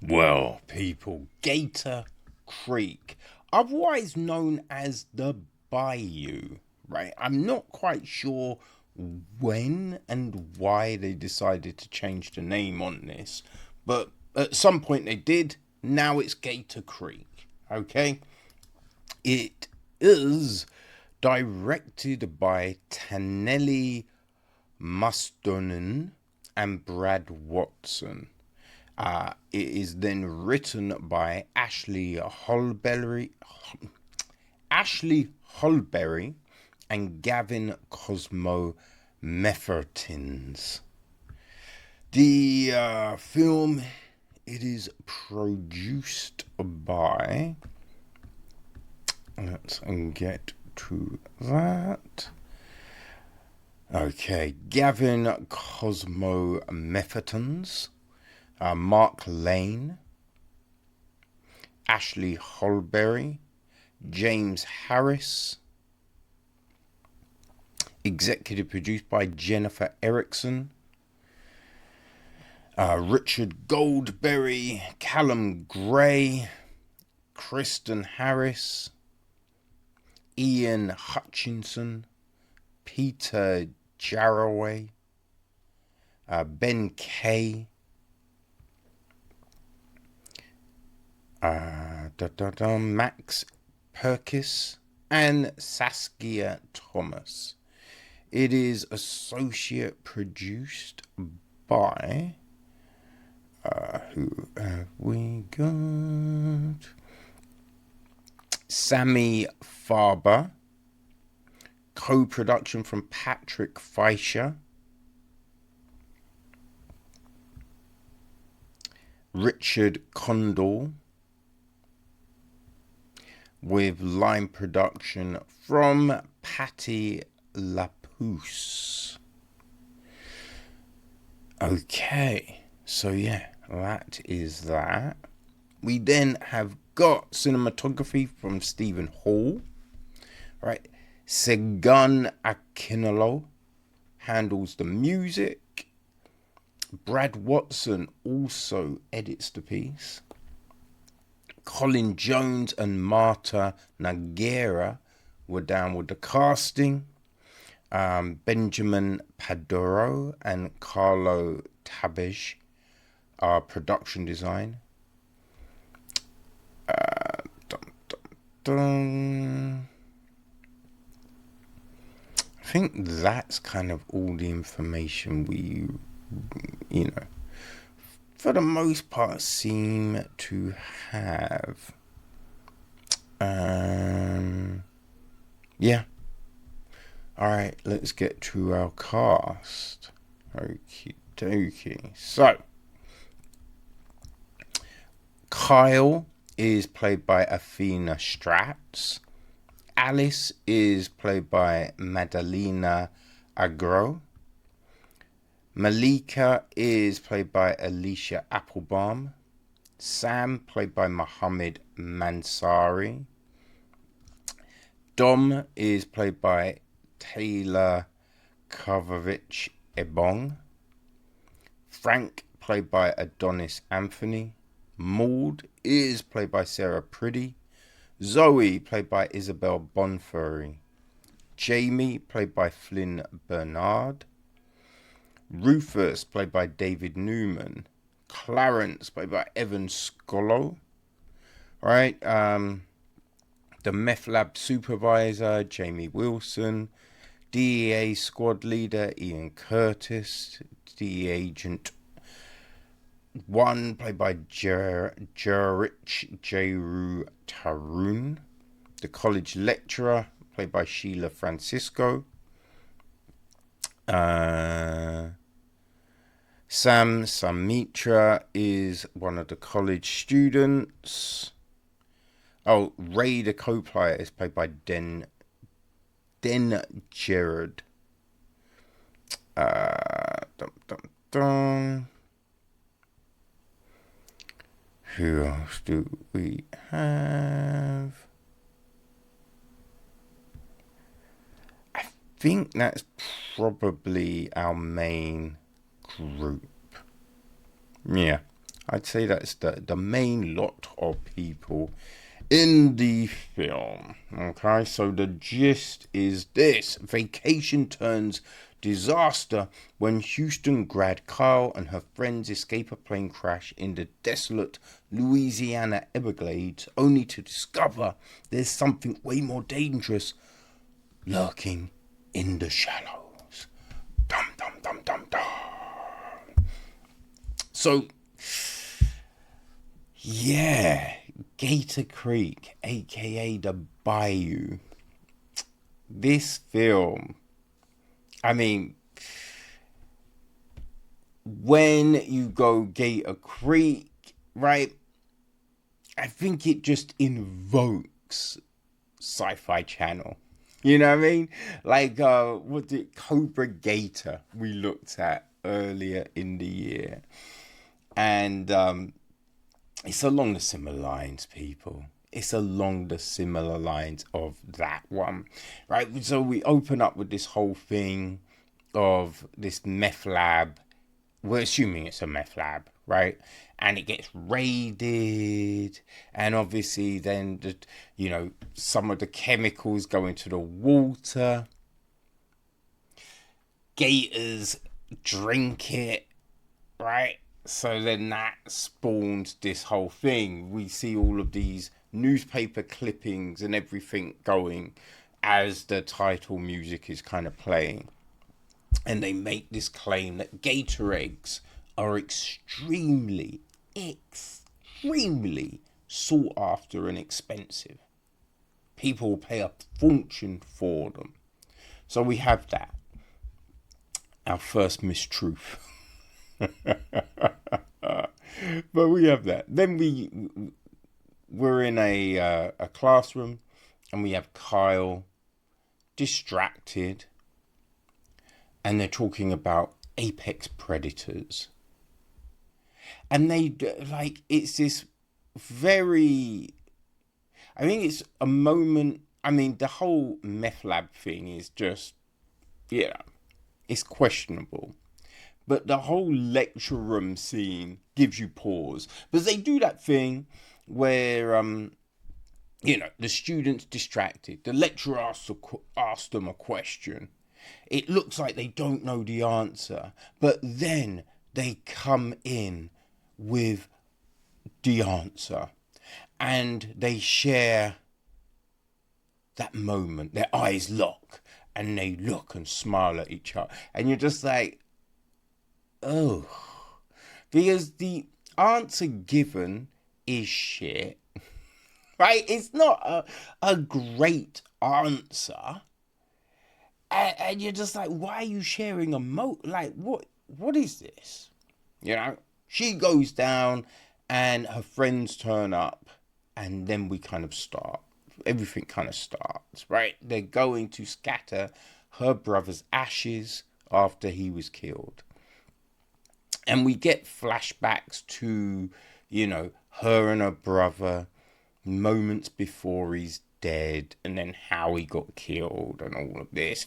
Well, people, Gator Creek, otherwise known as the Bayou, right? I'm not quite sure when and why they decided to change the name on this, but at some point they did. Now it's Gator Creek, okay? It is directed by Taneli, Mustonen, and Brad Watson. It is then written by AshleyHolberry, and Gavin Cosmo Mehrtens. The film, it is produced by, let's get to that. Okay, Gavin Cosmo Mehrtens, Mark Lane, AshleyHolberry, James Harris. Executive produced by Jennifer Erickson, Richard Goldberry, Callum Gray, Kristen Harris, Ian Hutchinson, Peter Jarraway, Ben Kay, Max Perkis, and Saskia Thomas. It is associate produced by, who have we got? Sammy Farber. Co-production from Patrick Fleischer, Richard Condall, with line production from Patty Lapousse. Okay, so yeah, that is that. We then have got cinematography from Stephen Hall, right? Segun Akinolo handles the music. Brad Watson also edits the piece. Colin Jones and Marta Nagera were down with the casting. Benjamin Padoro and Carlo Tabej are production design. I think that's kind of all the information we, for the most part, seem to have. Yeah. Alright, let's get to our cast. Okie dokie. So, Kyle is played by Athena Strates. Alice is played by Madalena Aragão. Malika is played by Elisha Applebaum. Sam, played by Mohammed Mansaray. Dom is played by Taylor Kovacevic-Ebong. Frank, played by Adonis Anthony. Maud is played by Sarah Priddy. Zoe, played by Isabel Bonferry. Jamie, played by Flynn Barnard. Rufus, played by David Newman. Clarence, played by Evan Scolo. Right, the meth lab supervisor, Jamie Wilson. DEA squad leader, Ian Curtis. DEA agent 1, played by Jerich Jeru Tarun. The college lecturer, played by Sheila Francisco. Sam Samitra is one of the college students. Oh, Ray the co-player is played by Den Gerard. Who else do we have? I think that's probably our main group. Yeah. I'd say that's the main lot of people in the film. Okay, so the gist is this: vacation turns disaster when Houston grad Kyle and her friends escape a plane crash in the desolate Louisiana Everglades, only to discover there's something way more dangerous lurking in the shallows. Dum dum dum dum dum. So, yeah, Gator Creek, aka the Bayou. This film, I mean, when you go Gator Creek, right, I think it just invokes Sci-Fi Channel. You know what I mean? Like, what's it, Cobra Gator we looked at earlier in the year. And it's along the similar lines, people. It's along the similar lines of that one, right? So we open up with this whole thing of this meth lab. We're assuming it's a meth lab, right? And it gets raided, and obviously then some of the chemicals go into the water. Gators drink it, right? So then that spawns this whole thing. We see all of these newspaper clippings and everything going as the title music is kind of playing. And they make this claim that gator eggs are extremely sought after and expensive. People will pay a fortune for them. So we have that. Our first mistruth. But we have that. Then we're in a classroom, and we have Kyle distracted, and they're talking about apex predators, and it's this very, I think it's a moment. I mean, the whole meth lab thing is just, it's questionable. But the whole lecture room scene gives you pause. Because they do that thing where, the student's distracted. The lecturer asks them a question. It looks like they don't know the answer. But then they come in with the answer. And they share that moment. Their eyes lock. And they look and smile at each other. And you're just like, oh, because the answer given is shit, right? It's not a great answer, and you're just like, why are you sharing a what is this? She goes down, and her friends turn up, and then we kind of start. Everything kind of starts, right? They're going to scatter her brother's ashes after he was killed. And we get flashbacks to, her and her brother moments before he's dead, and then how he got killed and all of this.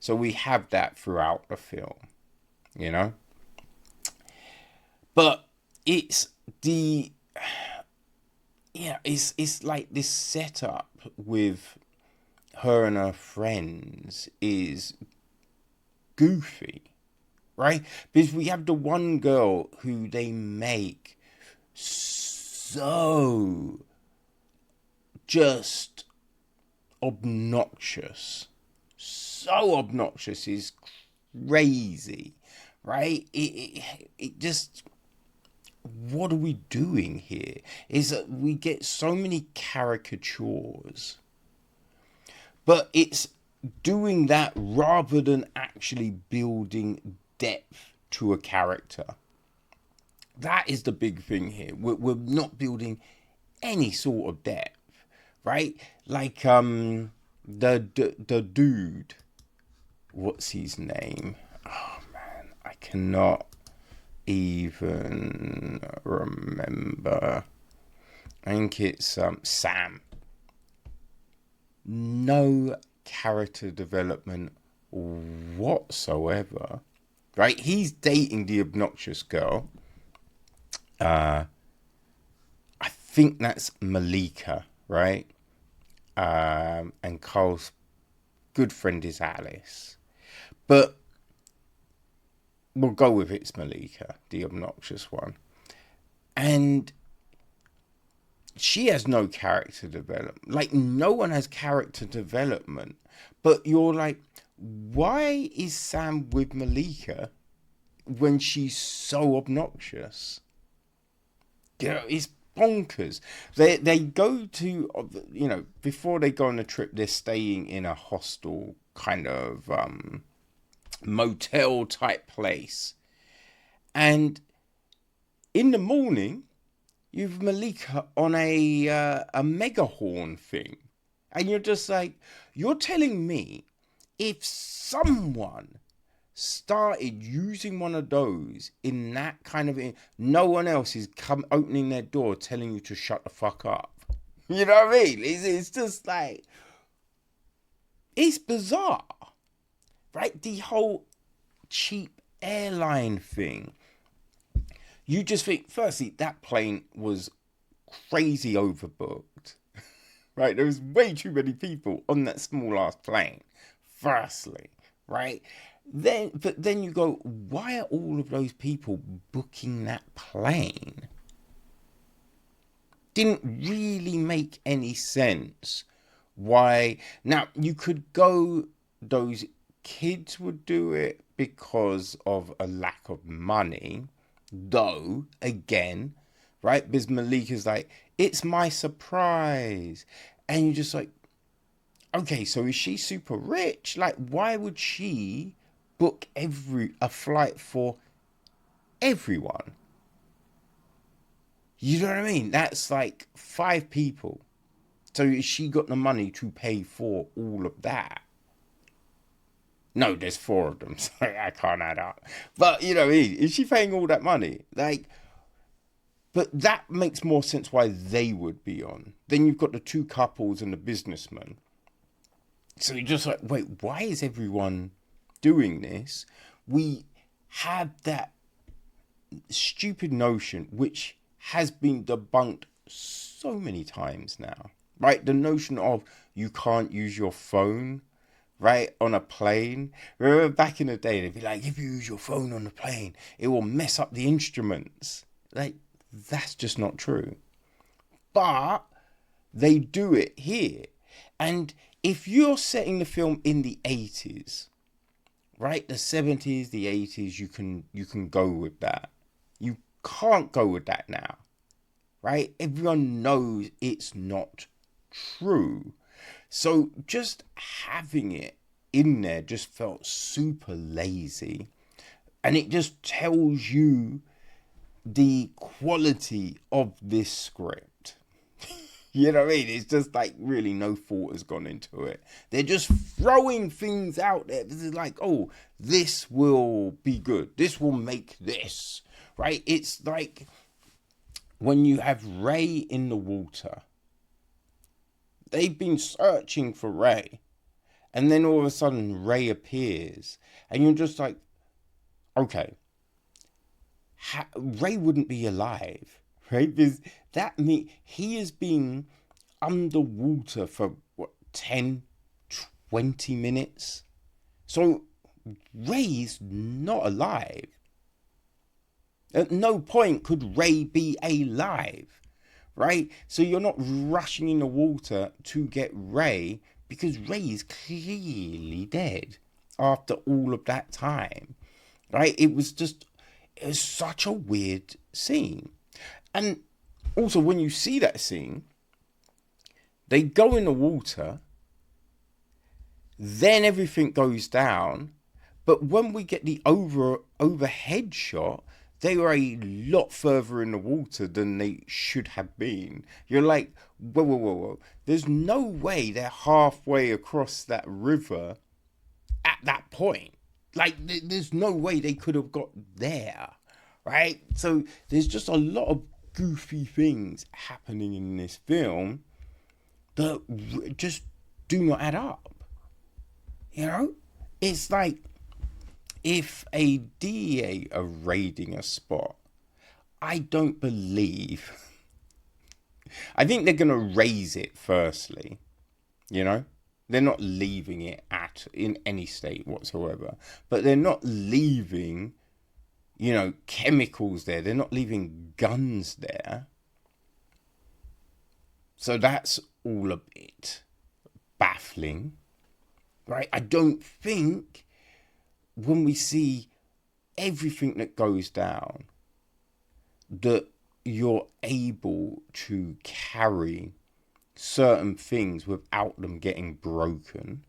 So we have that throughout the film, But it's it's like this setup with her and her friends is goofy. Right? Because we have the one girl who they make so just obnoxious. So obnoxious is crazy. Right? It just, what are we doing here? Is that we get so many caricatures. But it's doing that rather than actually building depth to a character. That is the big thing here. We're not building any sort of depth, right? Like the dude, what's his name? Oh man, I cannot even remember. I think it's Sam. No character development whatsoever, right? He's dating the obnoxious girl, I think that's Malika, right? And Carl's good friend is Alice. But we'll go with it's Malika, the obnoxious one. And she has no character development. Like, no one has character development. But you're like, why is Sam with Malika when she's so obnoxious? You know, it's bonkers. They go to, you know, before they go on a trip, they're staying in a hostel kind of motel type place. And in the morning, you've Malika on a megahorn thing. And you're just like, you're telling me if someone started using one of those in that kind of, no one else is opening their door telling you to shut the fuck up. You know what I mean? It's just like, it's bizarre, right? The whole cheap airline thing. You just think, firstly, that plane was crazy overbooked, right? There was way too many people on that small ass plane, firstly, right? But then you go, why are all of those people booking that plane? Didn't really make any sense. Why? Now, you could go, those kids would do it because of a lack of money. Though, again, right? Because Malika's like, it's my surprise. And you're just like, okay, so is she super rich? Like, why would she book a flight for everyone? You know what I mean? That's like 5 people. So she got the money to pay for all of that. No, there's 4 of them. Sorry, I can't add up. But, you know, is she paying all that money? Like, but that makes more sense why they would be on. Then you've got the 2 couples and the businessman. So you're just like, wait, why is everyone doing this? We have that stupid notion, which has been debunked so many times now, right? The notion of you can't use your phone, right, on a plane. Remember back in the day, they'd be like, if you use your phone on the plane, it will mess up the instruments. Like, that's just not true. But they do it here. And if you're setting the film in the 80s, right, the 70s, the 80s, you can go with that. You can't go with that now, right? Everyone knows it's not true. So just having it in there just felt super lazy. And it just tells you the quality of this script. You know what I mean? It's just like really no thought has gone into it. They're just throwing things out there. This is like, oh, this will be good. This will make this, right? It's like when you have Ray in the water. They've been searching for Ray. And then all of a sudden Ray appears. And you're just like, okay, Ray wouldn't be alive, right? Because that means he has been underwater for, what, 10, 20 minutes? So Ray's not alive. At no point could Ray be alive, right? So you're not rushing in the water to get Ray because Ray is clearly dead after all of that time, right? It was such a weird scene. And also when you see that scene, they go in the water, then everything goes down. But when we get the overhead shot, they were a lot further in the water than they should have been. You're like, whoa. There's no way they're halfway across that river at that point. Like, there's no way they could have got there, right? So there's just a lot of goofy things happening in this film that just do not add up. You know? It's like, if a DEA are raiding a spot, I don't believe. I think they're going to raise it firstly, you know? They're not leaving it in any state whatsoever. But they're not leaving, chemicals there. They're not leaving guns there. So that's all a bit baffling, right? I don't think when we see everything that goes down that you're able to carry certain things without them getting broken,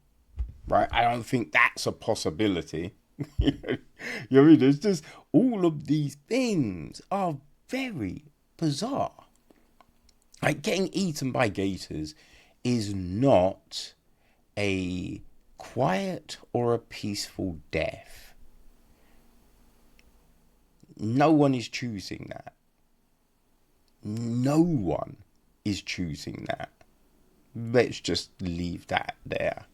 right? I don't think that's a possibility. You know what I mean? There's just all of these things are very bizarre. Like getting eaten by gators is not a quiet or a peaceful death. No one is choosing that. No one is choosing that. Let's just leave that there.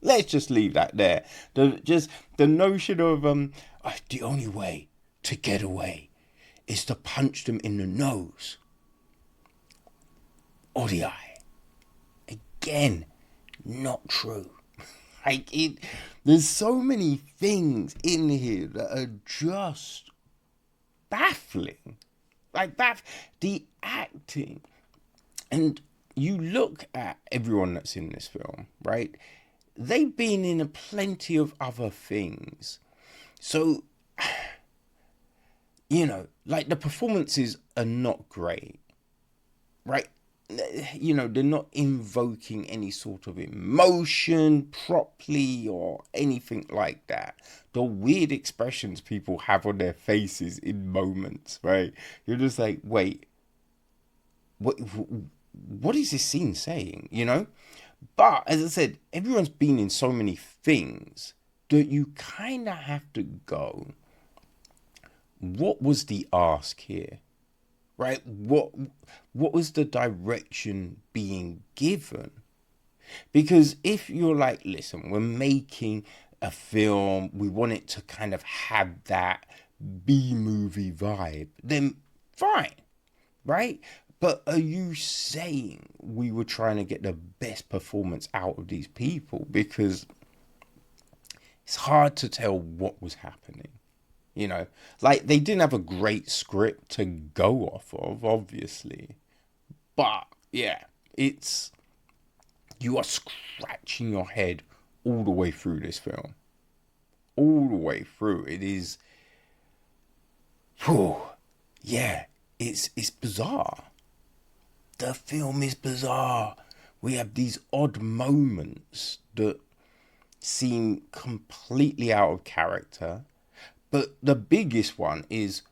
Let's just leave that there. The notion of the only way to get away is to punch them in the nose or the eye. Again, not true. There's so many things in here that are just baffling. The acting. And you look at everyone that's in this film, right? They've been in plenty of other things. So, the performances are not great, right? They're not invoking any sort of emotion properly or anything like that. The weird expressions people have on their faces in moments, right? You're just like, wait, what is this scene saying, But, as I said, everyone's been in so many things that you kind of have to go, what was the ask here? Right? What was the direction being given? Because if you're like, listen, we're making a film, we want it to kind of have that B-movie vibe, then fine, right? But are you saying we were trying to get the best performance out of these people? Because it's hard to tell what was happening. They didn't have a great script to go off of, obviously. But, yeah, you are scratching your head all the way through this film. All the way through. It is, it's bizarre. The film is bizarre. We have these odd moments that seem completely out of character. But the biggest one is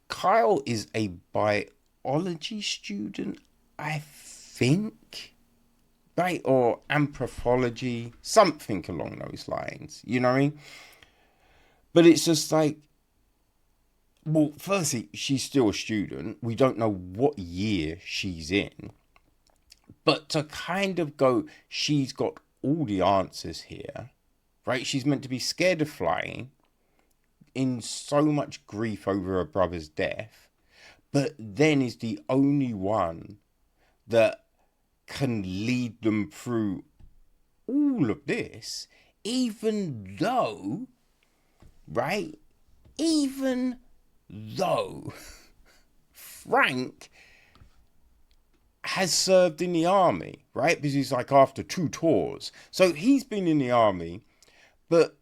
Kyle is a biology student, I think, right? Or anthropology, something along those lines. You know what I mean? But it's just like, well, firstly, she's still a student. We don't know what year she's in. But to kind of go, she's got all the answers here, right? She's meant to be scared of flying, in so much grief over her brother's death, but then is the only one that can lead them through all of this, even though Frank has served in the army, right? Because he's like after 2 tours. So he's been in the army, but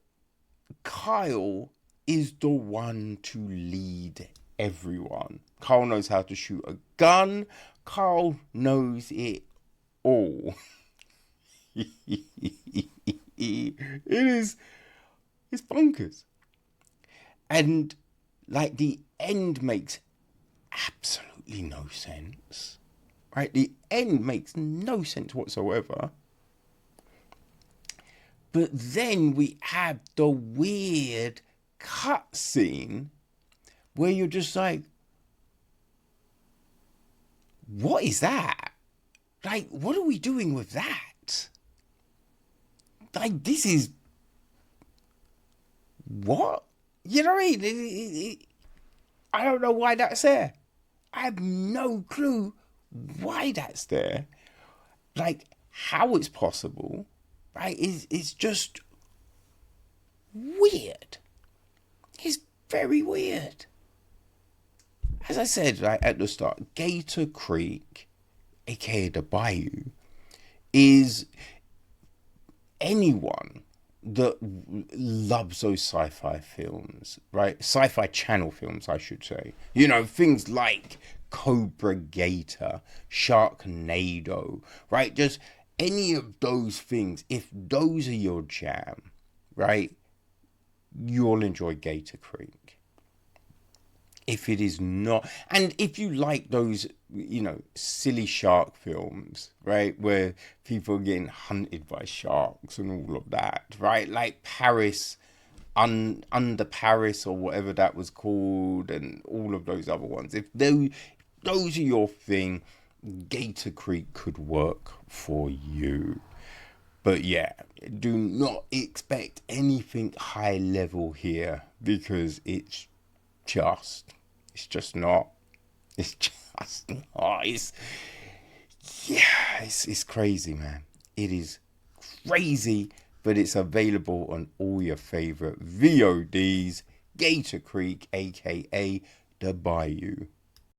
Kyle is the one to lead everyone. Kyle knows how to shoot a gun. Kyle knows it all. It's bonkers. And the end makes absolutely no sense. Right? The end makes no sense whatsoever. But then we have the weird cut scene where you're just like, what is that? What are we doing with that? This is what? You know what I mean? I don't know why that's there. I have no clue why that's there. Like, how it's possible, right, is just weird. It's very weird. As I said, like, at the start, Gator Creek, aka the Bayou, is anyone that loves those sci-fi films, right? Sci-fi channel films, I should say. You know, things like Cobra Gator, Sharknado, right? Just any of those things, if those are your jam, right, you'll enjoy Gator Creek. If it is not, and if you like those, you know, silly shark films, right, where people are getting hunted by sharks and all of that, right, like Paris, Under Paris, or whatever that was called, and all of those other ones, if those are your thing, Gator Creek could work for you. But yeah, do not expect anything high level here, because it's just not. It's just not. It's crazy, man. It is crazy, but it's available on all your favorite VODs. Gator Creek, aka the Bayou.